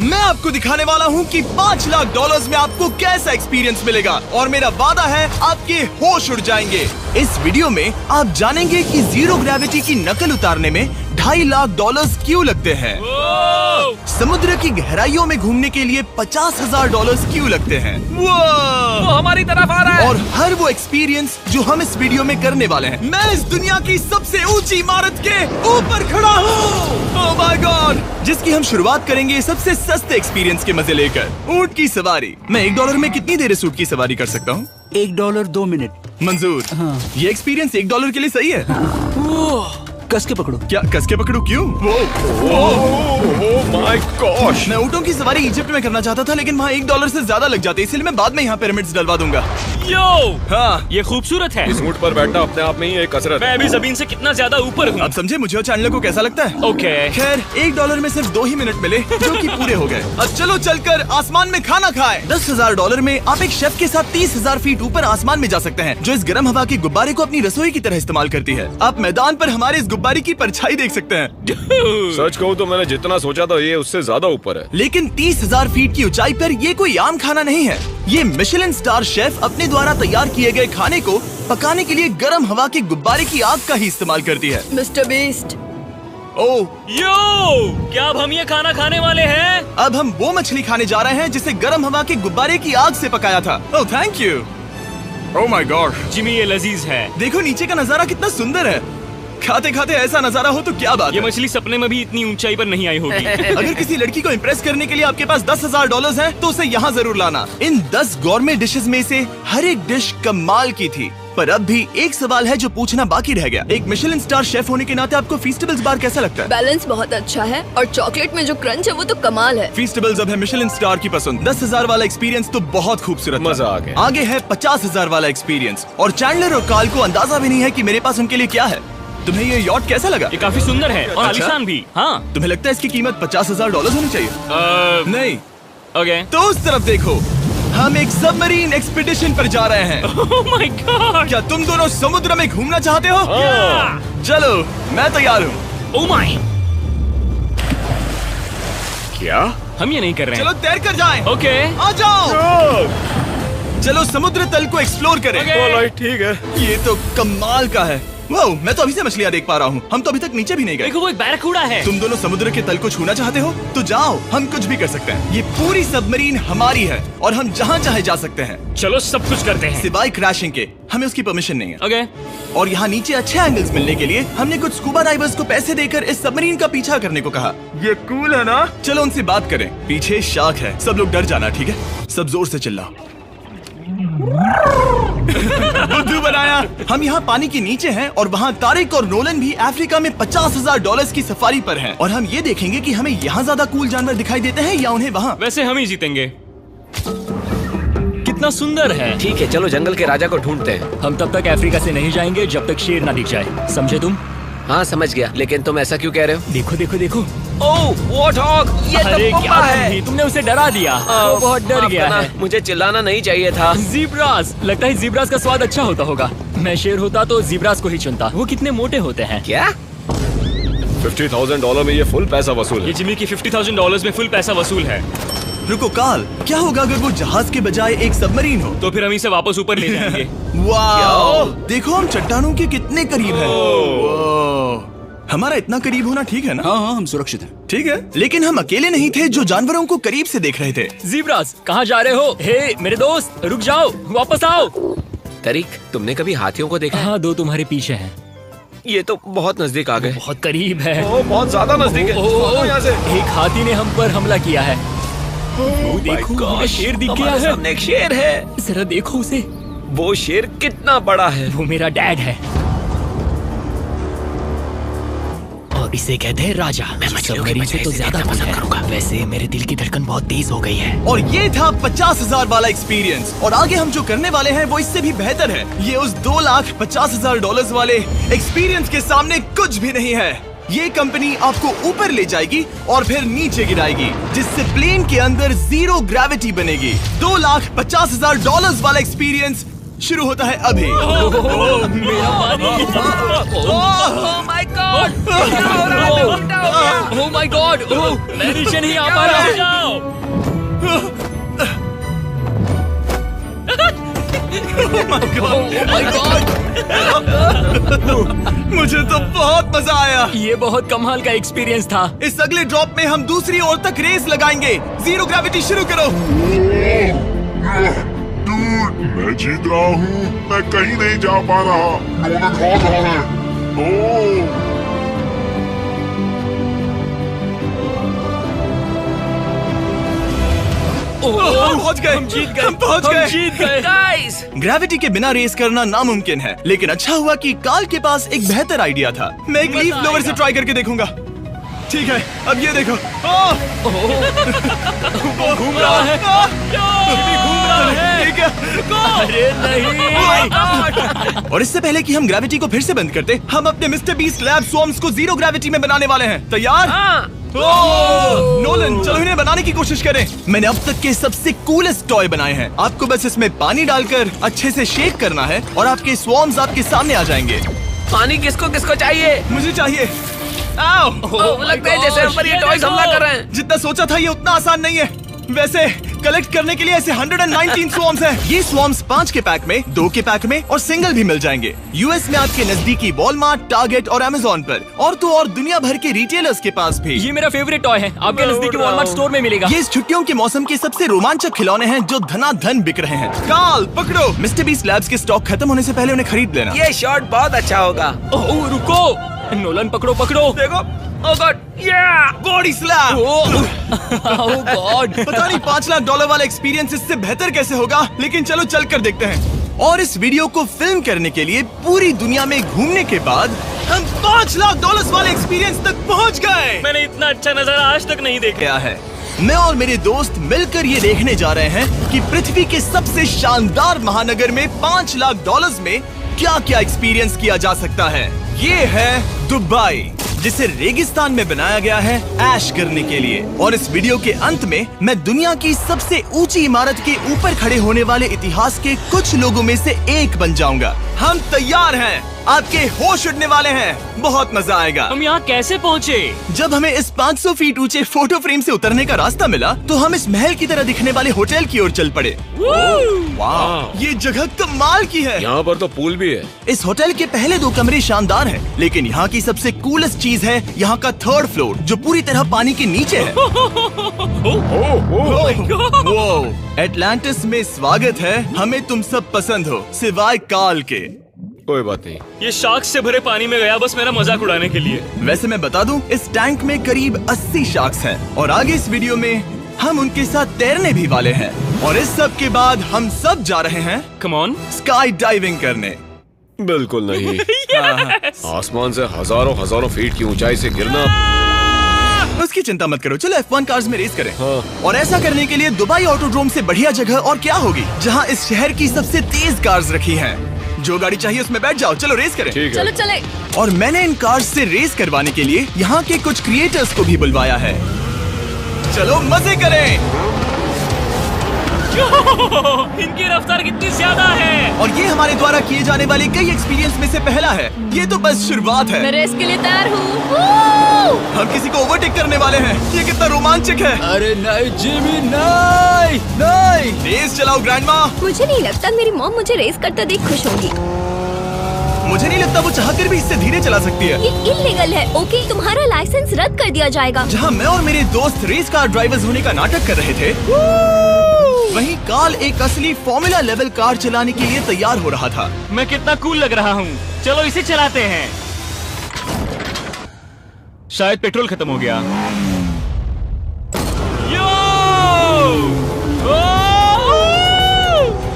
मैं आपको दिखाने वाला हूँ कि $5 लाख में आपको कैसा एक्सपीरियंस मिलेगा और मेरा वादा है आपके होश उड़ जाएंगे। इस वीडियो में आप जानेंगे कि जीरो ग्रेविटी की नकल उतारने में $2.5 लाख क्यों लगते हैं, समुद्र की गहराइयों में घूमने के लिए $50,000 क्यों लगते हैं, वो हमारी तरफ आ रहा है, और हर वो एक्सपीरियंस जो हम इस वीडियो में करने वाले हैं। मैं इस दुनिया की सबसे ऊंची इमारत के ऊपर खड़ा हूँ, ओह माय गॉड, जिसकी हम शुरुआत करेंगे सबसे सस्ते एक्सपीरियंस के मजे लेकर, ऊंट की सवारी। मैं $1 में कितनी देर इस ऊंट की सवारी कर सकता हूँ? $1 2 मिनट। मंजूर। हाँ। ये एक्सपीरियंस $1 के लिए सही है। कस के पकड़ो। क्या कस के पकड़ू? क्यों? My gosh. मैं ऊँटों की सवारी इजिप्ट में करना चाहता था, लेकिन वहाँ $1 से ज्यादा लग जाते, इसलिए मैं बाद में यहाँ पिरामिड्स डलवा दूंगा। यो, हाँ, ये खूबसूरत है। इस ऊंट पर बैठना अपने आप में ही एक कसरत। मैं अभी जमीन से कितना ज्यादा ऊपर हूँ। अब समझे मुझे और चैनल को कैसा लगता है? ओके। खैर, $1 में सिर्फ 2 ही मिनट मिले, जो कि पूरे हो गए। अब चलो चलकर आसमान में खाना खाएं। $10,000 में आप एक शेफ के साथ 30,000 फीट ऊपर आसमान में जा सकते हैं, जो इस गर्म हवा के गुब्बारे को अपनी रसोई की तरह इस्तेमाल करती है। आप मैदान पर हमारे इस गुब्बारे की परछाई देख सकते हैं। सच कहूँ तो मैंने जितना सोचा था ये उससे ज्यादा ऊपर है। लेकिन 30,000 फीट की ऊंचाई पर ये कोई आम खाना नहीं है। ये मिशेलिन स्टार शेफ अपने द्वारा तैयार किए गए खाने को पकाने के लिए गर्म हवा के गुब्बारे की आग का ही इस्तेमाल करती है। मिस्टर बीस्ट, ओह, यो, क्या अब हम ये खाना खाने वाले हैं? अब हम वो मछली खाने जा रहे हैं जिसे गर्म हवा के गुब्बारे की आग से पकाया था। Oh thank you. Oh my God Jimmy, ये लजीज है। देखो नीचे का नजारा कितना सुंदर है। खाते खाते ऐसा नजारा हो तो क्या बात ये है। मछली सपने में भी इतनी ऊंचाई पर नहीं आई होगी। अगर किसी लड़की को इम्प्रेस करने के लिए आपके पास $10,000 है तो उसे यहाँ जरूर लाना। इन 10 गौरमेट डिशेस में से हर एक डिश कमाल की थी, पर अब भी एक सवाल है जो पूछना बाकी रह गया। एक मिशेलिन स्टार शेफ होने के नाते आपको फीस्टेबल्स बार कैसा लगता है? बैलेंस बहुत अच्छा है और चॉकलेट में जो क्रंच है वो तो कमाल है। फीस्टेबल्स अब है मिशेलिन स्टार की पसंद। 10,000 वाला एक्सपीरियंस तो बहुत खूबसूरत, मजा आ गया। आगे है 50,000 वाला एक्सपीरियंस, और चैंडलर और कार्ल को अंदाजा भी नहीं है कि मेरे पास उनके लिए क्या है। तुम्हें ये यॉट कैसा लगा? ये काफी सुंदर है और आलीशान भी। हाँ, तुम्हें लगता है इसकी कीमत $50,000 होनी चाहिए? नहीं। ओके। तो उस तरफ देखो, हम एक सबमरीन एक्सपीडिशन पर जा रहे हैं। Oh my God. क्या तुम दोनों समुद्र में घूमना चाहते हो? चलो, मैं तैयार हूँ। ओह माय, क्या? हम ये नहीं कर रहे हैं। चलो तैर कर जाएं। ओके। आ जाओ। चलो समुद्र तल को एक्सप्लोर करें। ओके। ठीक है। ये तो कमाल का है। वाह, मैं तो अभी से मछलियाँ देख पा रहा हूँ। हम तो अभी तक नीचे भी नहीं गए। देखो, वो एक बैरकूडा है। तुम दोनों समुद्र के तल को छूना चाहते हो तो जाओ, हम कुछ भी कर सकते हैं। ये पूरी सबमरीन हमारी है और हम जहाँ चाहे जा सकते हैं, चलो सब कुछ करते हैं। सिवाय क्रैशिंग के। हमें उसकी परमिशन नहीं है। ओके। और यहाँ नीचे अच्छे एंगल्स मिलने के लिए हमने कुछ स्कूबा डाइवर्स को पैसे देकर इस सबमरीन का पीछा करने को कहा। ये कूल है ना? चलो उनसे बात करें। पीछे शार्क है, सब लोग डर जाना, ठीक है? सब जोर से चिल्लाओ। बुद्धू बनाया। हम यहाँ पानी के नीचे हैं और वहाँ तारिक और नोलन भी अफ्रीका में $50,000 की सफारी पर हैं, और हम ये देखेंगे कि हमें यहाँ ज्यादा कूल जानवर दिखाई देते हैं या उन्हें वहाँ। वैसे हम ही जीतेंगे। कितना सुंदर है। ठीक है, चलो जंगल के राजा को ढूंढते हैं। हम तब तक अफ्रीका से नहीं जाएंगे जब तक शेर ना दिख जाए, समझे तुम? हाँ समझ गया, लेकिन तुम ऐसा क्यों कह रहे हो? देखो देखो देखो। ओह वॉर्थॉग, ये अरे तो क्या तुम भी? तुमने उसे डरा दिया। वो बहुत डर गया है। मुझे चिल्लाना नहीं चाहिए था। ज़ीब्रास, लगता है ज़ीब्रास का स्वाद अच्छा होता होगा। मैं शेर होता तो ज़ीब्रास को ही चुनता। वो कितने मोटे होते हैं। क्या? $50,000 में ये फुल पैसा वसूल ये है। जिमी की $50,000 में फुल पैसा वसूल है। रुको कार्ल, क्या होगा अगर वो जहाज के बजाय एक सबमरीन हो? तो फिर हम इसे वापस ऊपर ले जाएंगे। वाह, देखो हम चट्टानों के कितने करीब हैं। वाह, हमारा इतना करीब होना ठीक है ना? हाँ हाँ, हम सुरक्षित हैं। ठीक है, लेकिन हम अकेले नहीं थे जो जानवरों को करीब से देख रहे थे। ज़ीब्रास, कहाँ जा रहे हो? हे मेरे दोस्त, रुक जाओ, वापस आओ। तरीक, तुमने कभी हाथियों को देखा है? हाँ, 2 तुम्हारे पीछे हैं। ये तो बहुत नजदीक आ गए। बहुत करीब है। ओह, बहुत ज्यादा नजदीक है। भागो यहाँ से। एक हाथी ने हम पर हमला किया है। वो देखो, हमें शेर दिख गया हमारे है। सामने एक शेर है। जरा देखो उसे। वो शेर कितना बड़ा है। वो मेरा डैड है और इसे कहते हैं राजा। मैं सबमरीन से तो ज्यादा पसंद करूंगा। वैसे मेरे दिल की धड़कन बहुत तेज हो गई है। और ये था 50,000 वाला एक्सपीरियंस, और आगे हम जो करने वाले हैं वो इससे भी बेहतर है। ये उस $2,50,000 वाले एक्सपीरियंस के सामने कुछ भी नहीं है। ये कंपनी आपको ऊपर ले जाएगी और फिर नीचे गिराएगी, जिससे प्लेन के अंदर जीरो ग्रेविटी बनेगी। $2,50,000 वाला एक्सपीरियंस शुरू होता है अभी। मेरा पानी। Oh my God! Oh my God! मैं नीचे नहीं आ पा रहा। जाओ। My God! मुझे तो बहुत मजा आया। ये बहुत कमाल का एक्सपीरियंस था। इस अगले ड्रॉप में हम दूसरी ओर तक रेस लगाएंगे। जीरो ग्रेविटी शुरू करो। मैं जीत रहा हूँ। मैं कहीं नहीं जा पा रहा। नोलन हार रहा है। ओह पहुंच गए। हम जीत गए। पहुंच गए। जीत गए। गाइस! ग्रेविटी के बिना रेस करना नामुमकिन है, लेकिन अच्छा हुआ कि काल के पास एक बेहतर आइडिया था। मैं एक लीफ ब्लोअर से ट्राई करके देखूंगा। ठीक है, अब ये देखो। घूम रहा है। घूम रहा है। ठीक है। अरे नहीं। और इससे पहले कि हम ग्रेविटी को फिर से बंद करते, हम अपने मिस्टर बीस्ट लैब स्वॉर्म्स को जीरो ग्रेविटी में बनाने वाले हैं। तैयार? नोलन, चलो इन्हें बनाने की कोशिश करें। मैंने अब तक के सबसे कूलेस्ट टॉय बनाए हैं। आपको बस इसमें पानी डालकर अच्छे से शेक करना है और आपके स्वॉर्म्स आपके सामने आ जाएंगे। पानी किसको किसको चाहिए? मुझे चाहिए। आओ। लगता है जैसे हम पर ये टॉयज हमला कर रहे हैं। जितना सोचा था ये उतना आसान नहीं है। वैसे कलेक्ट करने के लिए ऐसे 119 स्वॉर्म्स हैं। ये स्वॉर्म्स 5 के पैक में, 2 के पैक में और सिंगल भी मिल जाएंगे। यूएस में आपके नजदीकी वॉलमार्ट, टारगेट और अमेज़न पर, और तो और दुनिया भर के रिटेलर्स के पास भी। ये मेरा फेवरेट टॉय है। आपके नजदीकी वॉलमार्ट स्टोर में मिलेगा। ये इस छुट्टियों के मौसम के सबसे रोमांचक खिलौने हैं जो धनाधन बिक रहे हैं। काल पकड़ो। मिस्टर बीस्ट लैब्स के स्टॉक खत्म होने से पहले उन्हें खरीद लेना। ये शॉट बहुत अच्छा होगा। ओह रुको, नोलन पकड़ो पकड़ो। देखो। Oh god! Body slam. Oh god! पता नहीं $5 लाख वाला एक्सपीरियंस इससे बेहतर कैसे होगा, लेकिन चलो चल कर देखते हैं। और इस वीडियो को फिल्म करने के लिए पूरी दुनिया में घूमने के बाद हम $5 लाख वाले एक्सपीरियंस तक पहुंच गए। मैंने इतना अच्छा नजारा आज तक नहीं देखा। क्या है, मैं और मेरे दोस्त मिलकर ये देखने जा रहे हैं कि पृथ्वी के सबसे शानदार महानगर में $5 लाख में क्या क्या एक्सपीरियंस किया जा सकता है। ये है दुबई, जिसे रेगिस्तान में बनाया गया है ऐश करने के लिए। और इस वीडियो के अंत में मैं दुनिया की सबसे ऊंची इमारत के ऊपर खड़े होने वाले इतिहास के कुछ लोगों में से एक बन जाऊंगा। हम तैयार हैं, आपके होश उड़ने वाले हैं, बहुत मजा आएगा। हम यहाँ कैसे पहुँचे? जब हमें इस 500 फीट ऊंचे फोटो फ्रेम से उतरने का रास्ता मिला तो हम इस महल की तरह दिखने वाले होटल की ओर चल पड़े। वाह, ये जगह कमाल की है। यहाँ पर तो पूल भी है। इस होटल के पहले 2 कमरे शानदार हैं, लेकिन यहाँ की सबसे कूलेस्ट चीज है यहाँ का 3rd फ्लोर, जो पूरी तरह पानी के नीचे है। एटलांटिस में स्वागत है। हमें तुम सब पसंद हो, सिवाय काल के। कोई बात नहीं। ये शार्क से भरे पानी में गया बस मेरा मजाक उड़ाने के लिए। वैसे मैं बता दूं, इस टैंक में करीब 80 शार्क्स हैं और आगे इस वीडियो में हम उनके साथ तैरने भी वाले हैं। और इस सब के बाद हम सब जा रहे हैं कम ऑन, स्काई डाइविंग करने। बिल्कुल नहीं। आसमान से हजारों फीट की ऊंचाई से गिरना। उसकी चिंता मत करो, चलो F1 कार्स में रेस करें। हाँ। और ऐसा करने के लिए दुबई ऑटोड्रोम से बढ़िया जगह और क्या होगी, जहां इस शहर की सबसे तेज कार्स रखी हैं। जो गाड़ी चाहिए उसमें बैठ जाओ, चलो रेस करें। ठीक है। चलो चले। और मैंने इन कार्स से रेस करवाने के लिए यहाँ के कुछ क्रिएटर्स को भी बुलवाया है। चलो मजे करें। इनकी रफ्तार कितनी ज्यादा है। और ये हमारे द्वारा किए जाने वाले कई एक्सपीरियंस में से पहला है। ये तो बस शुरुआत है। मैं रेस के लिए तैयार हूँ। हम किसी को ओवरटेक करने वाले हैं। ये कितना रोमांचक है। अरे नहीं जिमी, नहीं नहीं। रेस चलाओ ग्रैंडमा। मुझे नहीं लगता मेरी मॉम मुझे रेस करता देख खुश होगी। मुझे नहीं लगता वो चाहकर भी इससे धीरे चला सकती है। ये इल्लीगल है। ओके, तुम्हारा लाइसेंस रद्द कर दिया जाएगा। जहाँ मैं और मेरे दोस्त रेस कार ड्राइवर्स होने का नाटक कर रहे थे, वहीं काल एक असली फॉर्मूला लेवल कार चलाने के लिए तैयार हो रहा था। मैं कितना कूल लग रहा हूँ। चलो इसे चलाते हैं। शायद पेट्रोल खत्म हो गया।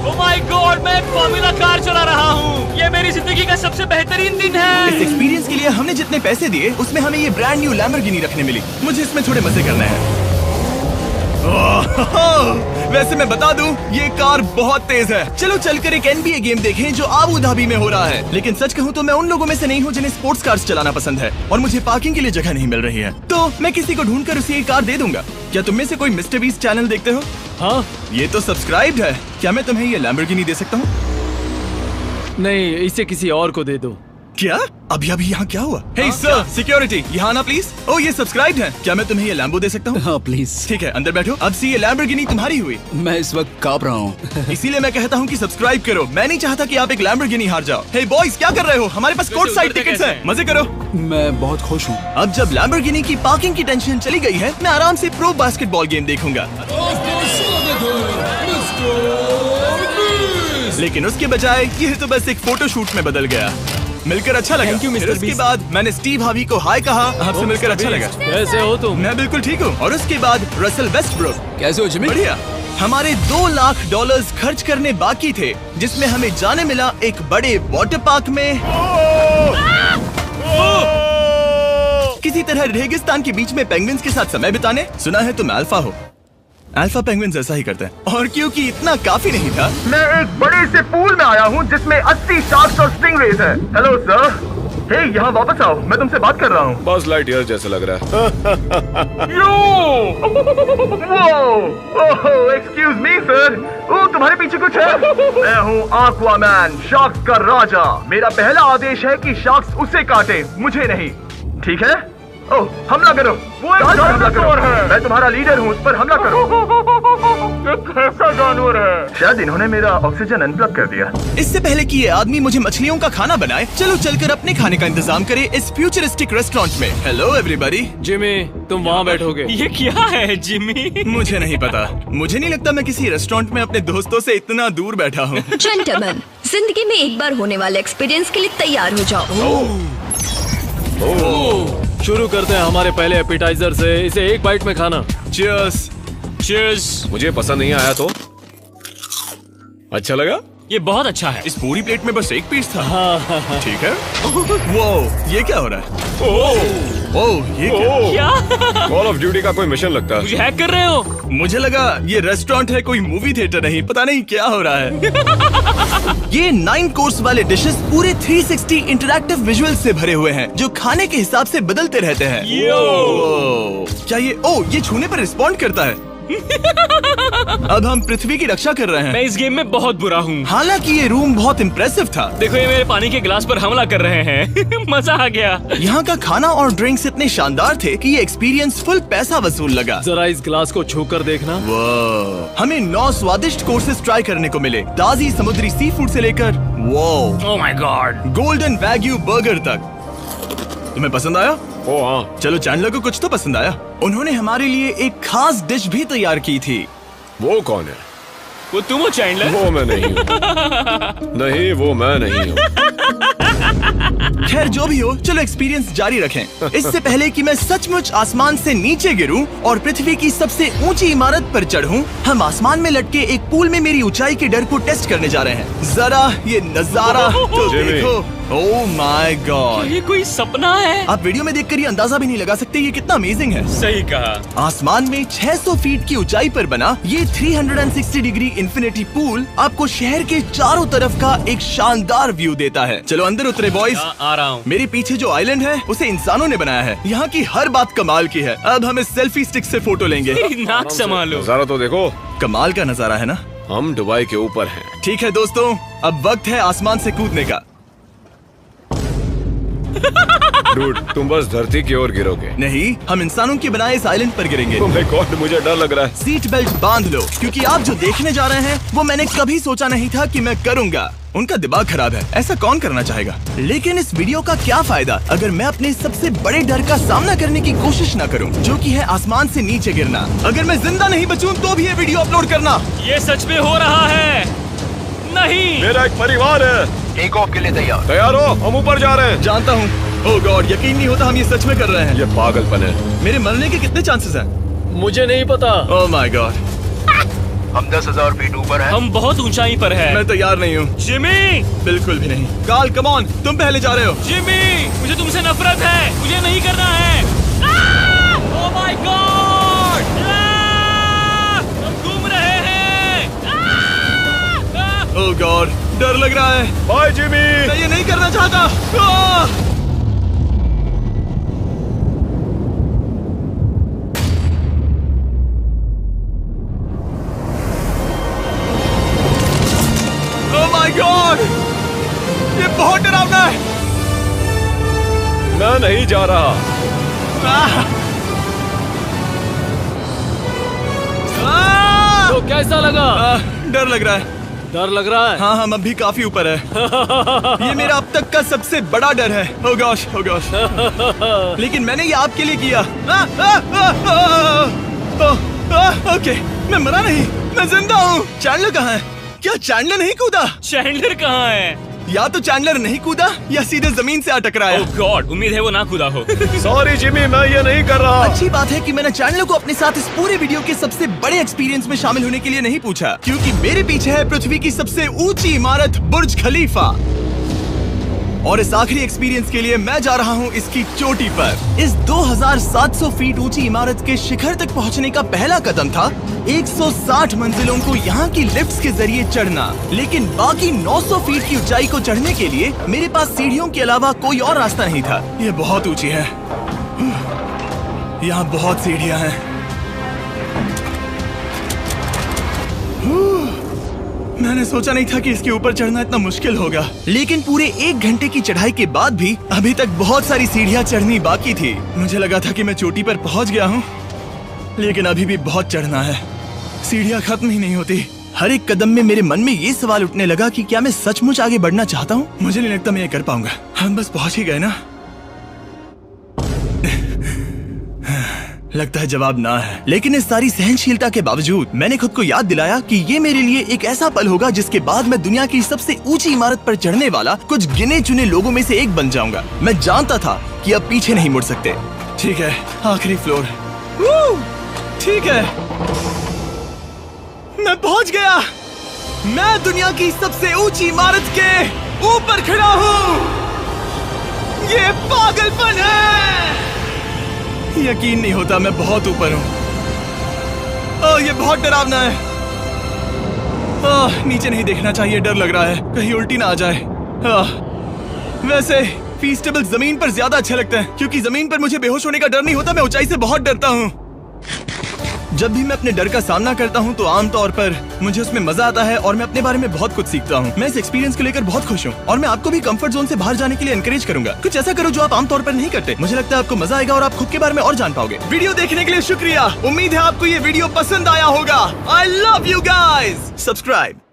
ओह माय गॉड, मैं एक फॉर्मूला कार चला रहा हूँ। ये मेरी जिंदगी का सबसे बेहतरीन दिन है। इस एक्सपीरियंस के लिए हमने जितने पैसे दिए उसमें हमें ये ब्रांड न्यू लैम्बोर्गिनी रखने मिली। मुझे इसमें थोड़े मजे करने हैं। वैसे मैं बता दूं, ये कार बहुत तेज है। चलो चलकर एक NBA गेम देखें जो आबू धाबी में हो रहा है। लेकिन सच कहूं तो मैं उन लोगों में से नहीं हूं जिन्हें स्पोर्ट्स कार्स चलाना पसंद है और मुझे पार्किंग के लिए जगह नहीं मिल रही है, तो मैं किसी को ढूंढकर उसे ये कार दे दूंगा। क्या तुम में से कोई मिस्टर बीस्ट चैनल देखते हो? हाँ, ये तो सब्सक्राइब्ड है। क्या मैं तुम्हें ये लैम्बोर्गिनी दे सकता हूँ? नहीं, इसे किसी और को दे दो। क्या? अभी अभी यहाँ क्या हुआ? हे सर, सिक्योरिटी, यहाँ आना प्लीज। ओह, ये सब्सक्राइब्ड है। क्या मैं तुम्हें ये लैम्बो दे सकता हूँ? हाँ प्लीज। ठीक है, अंदर बैठो। अब से ये लैम्बोर्गिनी तुम्हारी हुई। मैं इस वक्त कांप रहा हूँ। इसीलिए मैं कहता हूँ कि सब्सक्राइब करो। मैं नहीं चाहता कि आप एक लैम्बोर्गिनी हार जाओ। हे बॉयज, क्या कर रहे हो? हमारे पास कोर्ट साइड टिकट्स हैं। मजे करो। मैं बहुत खुश हूँ। अब जब लैम्बोर्गिनी की पार्किंग की टेंशन चली गई है, मैं आराम से प्रो बास्केटबॉल गेम देखूंगा। लेकिन उसके बजाय ये तो बस एक फोटो शूट में बदल गया। मिलकर अच्छा लगा। फिर उसके बाद मैंने स्टीव हार्वी को हाय कहा। आपसे मिलकर अच्छा लगा। कैसे हो तुम? मैं बिल्कुल ठीक हूँ। और उसके बाद रसल वेस्टब्रुक। कैसे हो जिमी? बढ़िया। हमारे $2 लाख खर्च करने बाकी थे, जिसमें हमें जाने मिला एक बड़े वाटर पार्क में किसी तरह रेगिस्तान के बीच में पेंगुइन्स के साथ समय बिताने। सुना है तुम अल्फा हो। अल्फा पेंगुइन्स ऐसा ही करते हैं। और क्योंकि इतना काफी नहीं था, मैं एक बड़े से पूल में आया हूँ जिसमें 80 शार्क्स और स्टिंगरेज हैं। Hello sir. हे, यहाँ वापस आओ, मैं तुमसे बात कर रहा हूँ। बस लाइट ईयर जैसा लग रहा है। Excuse me sir. ओ, तुम्हारे पीछे कुछ है? मैं हूँ आक्वामैन, शार्क्स का राजा। मेरा पहला आदेश है कि शार्क्स उसे काटे, मुझे नहीं। ठीक है? ओह, हमला करो। वो एक जानवर है। मैं तुम्हारा लीडर हूँ, उस पर हमला करो। एक ऐसा जानवर है। शायद इन्होंने मेरा ऑक्सीजन अनप्लग कर दिया। इससे पहले कि ये आदमी मुझे मछलियों का खाना बनाए, चलो चलकर अपने खाने का इंतजाम करें इस फ्यूचरिस्टिक रेस्टोरेंट में। Hello everybody. जिमी, तुम वहाँ बैठोगे? ये क्या है जिमी? मुझे नहीं पता। मुझे नहीं लगता मैं किसी रेस्टोरेंट में अपने दोस्तों से इतना दूर बैठा हूँ। जेंटलमैन, जिंदगी में एक बार होने वाले एक्सपीरियंस के लिए तैयार हो जाओ। शुरू करते हैं हमारे पहले एपिटाइजर से। इसे एक बाइट में खाना। चीयर्स। चीयर्स। मुझे पसंद नहीं आया तो अच्छा लगा? ये बहुत अच्छा है। इस पूरी प्लेट में बस एक पीस था। ठीक है। वो ये क्या हो रहा है? ओह, ये क्या? कॉल ऑफ ड्यूटी का कोई मिशन लगता है। मुझे हैक कर रहे हो? मुझे लगा ये रेस्टोरेंट है, कोई मूवी थिएटर नहीं। पता नहीं क्या हो रहा है। ये 9 कोर्स वाले डिशेस पूरे 360 इंटरैक्टिव विजुअल से भरे हुए हैं, जो खाने के हिसाब से बदलते रहते हैं। क्या ये छूने पर रिस्पॉन्ड करता है? अब हम पृथ्वी की रक्षा कर रहे हैं। मैं इस गेम में बहुत बुरा हूँ। हालांकि ये रूम बहुत इम्प्रेसिव था। देखो, ये मेरे पानी के गिलास पर हमला कर रहे हैं। मजा आ गया। यहाँ का खाना और ड्रिंक्स इतने शानदार थे कि ये एक्सपीरियंस फुल पैसा वसूल लगा। जरा इस गिलास को छूकर देखना। हमें 9 स्वादिष्ट कोर्सेस ट्राई करने को मिले, ताजी समुद्री सी फूड से लेकर oh my God, golden wagyu burger तक। तुम्हें पसंद आया? ओ हाँ। चलो, चैंडलर को कुछ तो पसंद आया। उन्होंने हमारे लिए एक खास डिश भी तैयार की थी। वो कौन है? वो तुम हो चैंडलर? वो मैं नहीं हूँ। नहीं, वो मैं नहीं हूँ। खैर, जो भी हो, चलो एक्सपीरियंस जारी रखें। इससे पहले कि मैं सचमुच आसमान से नीचे गिरूं और पृथ्वी की सबसे ऊंची इमारत पर चढ़ूं, हम आसमान में लटके एक पूल में मेरी ऊंचाई के डर को टेस्ट करने जा रहे हैं। जरा ये नजारा तो देखो। ओह माय गॉड, ये कोई सपना है? आप वीडियो में देखकर ये अंदाजा भी नहीं लगा सकते ये कितना अमेजिंग है। सही कहा। आसमान में 600 फीट की ऊंचाई पर बना ये 360 डिग्री इंफिनिटी पूल आपको शहर के चारों तरफ का एक शानदार व्यू देता है। चलो अंदर उतरे बॉयज। आ रहा हूँ। मेरे पीछे जो आइलैंड है उसे इंसानों ने बनाया है। यहाँ की हर बात कमाल की है। अब हम इस सेल्फी स्टिक से फोटो लेंगे। नाक संभालो। नजारा तो देखो। कमाल का नजारा है ना? हम दुबई के ऊपर हैं। ठीक है दोस्तों, अब वक्त है आसमान से कूदने का। डूड, तुम बस धरती की ओर गिरोगे। नहीं, हम इंसानों के बनाए इस आइलैंड पर गिरेंगे। Oh my God, मुझे डर लग रहा है। सीट बेल्ट बांध लो, क्योंकि आप जो देखने जा रहे हैं वो मैंने कभी सोचा नहीं था कि मैं करूंगा। उनका दिमाग खराब है, ऐसा कौन करना चाहेगा? लेकिन इस वीडियो का क्या फायदा अगर मैं अपने सबसे बड़े डर का सामना करने की कोशिश न करूं, जो कि है आसमान से नीचे गिरना। अगर मैं जिंदा नहीं बचूं तो भी ये वीडियो अपलोड करना। ये सच में हो रहा है? नहीं। मेरा एक परिवार है। टेक ऑफ के लिए तैयार। तैयार हो? हम ऊपर जा रहे हैं। जानता हूँ। ओह गॉड, यकीन नहीं होता हम ये सच में कर रहे हैं। ये पागलपन है। मेरे मरने के कितने चांसेस हैं? मुझे नहीं पता। Oh my God. हम 10,000 फीट ऊपर हैं। हम बहुत ऊंचाई पर हैं। मैं तैयार नहीं हूँ। जिमी! बिल्कुल भी नहीं। कार्ल, कम ऑन, तुम पहले जा रहे हो। जिमी! मुझे तुमसे नफरत है। मुझे नहीं करना है। Oh my God! हम घूम रहे हैं। ओह गॉड, डर लग रहा है। Bye Jimmy. मैं ये नहीं करना चाहता। ओह माय गॉड, नहीं जा रहा। तो कैसा लगा? डर लग रहा है। डर लग रहा है? हाँ हम अभी काफी ऊपर है। ये मेरा अब तक का सबसे बड़ा डर है। Oh gosh, oh gosh। लेकिन मैंने ये आपके लिए किया। ओके, मैं मरा नहीं, मैं जिंदा हूँ। चैंडलर कहाँ है? क्या चैंडलर नहीं कूदा? चैंडलर कहाँ है? या तो चैंडलर नहीं कूदा या सीधे जमीन से आ टकराया। ओह गॉड, उम्मीद है वो ना कूदा हो। सॉरी जिमी, मैं ये नहीं कर रहा। अच्छी बात है कि मैंने चैंडलर को अपने साथ इस पूरे वीडियो के सबसे बड़े एक्सपीरियंस में शामिल होने के लिए नहीं पूछा, क्योंकि मेरे पीछे है पृथ्वी की सबसे ऊंची इमारत बुर्ज खलीफा। और इस आखिरी एक्सपीरियंस के लिए मैं जा रहा हूँ इसकी चोटी पर। इस 2700 फीट ऊंची इमारत के शिखर तक पहुँचने का पहला कदम था 160 मंजिलों को यहाँ की लिफ्ट्स के जरिए चढ़ना, लेकिन बाकी 900 फीट की ऊंचाई को चढ़ने के लिए मेरे पास सीढ़ियों के अलावा कोई और रास्ता नहीं था। ये बहुत ऊंची है, यहाँ बहुत सीढ़ियाँ हैं। मैंने सोचा नहीं था कि इसके ऊपर चढ़ना इतना मुश्किल होगा, लेकिन पूरे 1 घंटे की चढ़ाई के बाद भी अभी तक बहुत सारी सीढ़ियाँ चढ़नी बाकी थी। मुझे लगा था कि मैं चोटी पर पहुँच गया हूँ, लेकिन अभी भी बहुत चढ़ना है। सीढ़ियाँ खत्म ही नहीं होती। हर एक कदम में मेरे मन में ये सवाल उठने लगा कि क्या मैं सचमुच आगे बढ़ना चाहता हूँ? मुझे नहीं लगता मैं ये कर पाऊंगा। हम बस पहुँच ही गए ना। लगता है जवाब ना है, लेकिन इस सारी सहनशीलता के बावजूद मैंने खुद को याद दिलाया कि ये मेरे लिए एक ऐसा पल होगा जिसके बाद मैं दुनिया की सबसे ऊंची इमारत पर चढ़ने वाला कुछ गिने चुने लोगों में से एक बन जाऊंगा। मैं जानता था कि अब पीछे नहीं मुड़ सकते। ठीक है, आखिरी फ्लोर। ठीक है, मैं पहुंच गया। मैं दुनिया की सबसे ऊंची इमारत के ऊपर खड़ा हूँ। ये पागलपन है। यकीन नहीं होता, मैं बहुत ऊपर हूँ। ओह, ये बहुत डरावना है। ओह, नीचे नहीं देखना चाहिए, डर लग रहा है कहीं उल्टी ना आ जाए। वैसे फीस्टेबल जमीन पर ज्यादा अच्छे लगते हैं, क्योंकि जमीन पर मुझे बेहोश होने का डर नहीं होता। मैं ऊंचाई से बहुत डरता हूँ। जब भी मैं अपने डर का सामना करता हूँ तो आमतौर पर मुझे उसमें मजा आता है और मैं अपने बारे में बहुत कुछ सीखता हूँ। मैं इस एक्सपीरियंस को लेकर बहुत खुश हूँ और मैं आपको भी कंफर्ट जोन से बाहर जाने के लिए एनकरेज करूंगा। कुछ ऐसा करो जो आप आमतौर पर नहीं करते। मुझे लगता है आपको मजा आएगा और आप खुद के बारे में और जान पाओगे। वीडियो देखने के लिए शुक्रिया। उम्मीद है आपको ये वीडियो पसंद आया होगा। I love you guys. Subscribe.